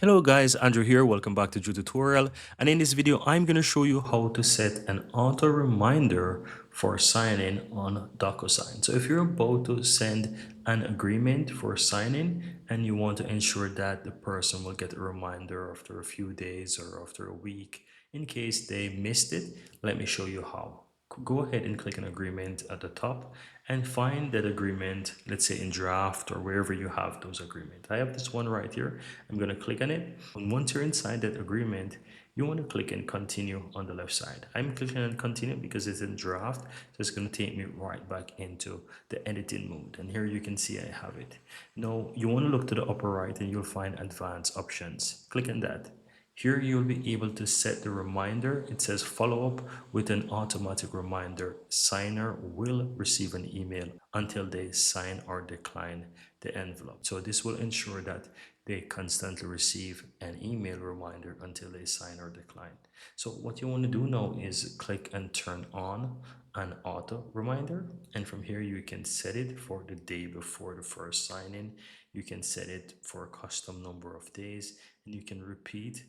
Hello guys, Andrew here. Welcome back to Drew Tutorial. And in this video, I'm going to show you how to set an auto reminder for signing on DocuSign. So if you're about to send an agreement for signing and you want to ensure that the person will get a reminder after a few days or after a week, in case they missed it, let me show you how. Go ahead and click an agreement at the top and find that agreement, let's say in draft or wherever you have those agreements. I have this one right here. I'm going to click on it. And once you're inside that agreement, you want to click and continue on the left side. I'm clicking on continue because it's in draft. So it's going to take me right back into the editing mode. And here you can see I have it. Now you want to look to the upper right and you'll find advanced options. Click on that. Here you'll be able to set the reminder. It says follow up with an automatic reminder. Signer will receive an email until they sign or decline the envelope. So this will ensure that they constantly receive an email reminder until they sign or decline. So what you want to do now is click and turn on an auto reminder. And from here, you can set it for the day before the first sign in. You can set it for a custom number of days and you can repeat.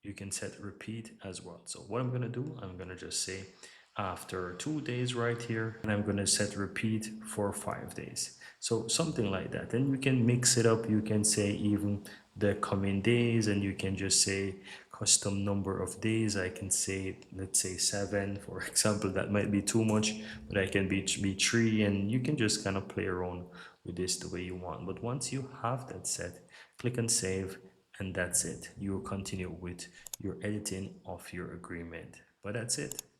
You can set repeat as well. So what I'm going to do, I'm going to just say after 2 days right here, and I'm going to set repeat for 5 days. So something like that. Then you can mix it up. You can say even the coming days, and you can just say custom number of days. I can say, let's say 7, for example. That might be too much, but I can be 3, and you can just kind of play around with this the way you want. But once you have that set, click on save, and that's it. You will continue with your editing of your agreement. But that's it.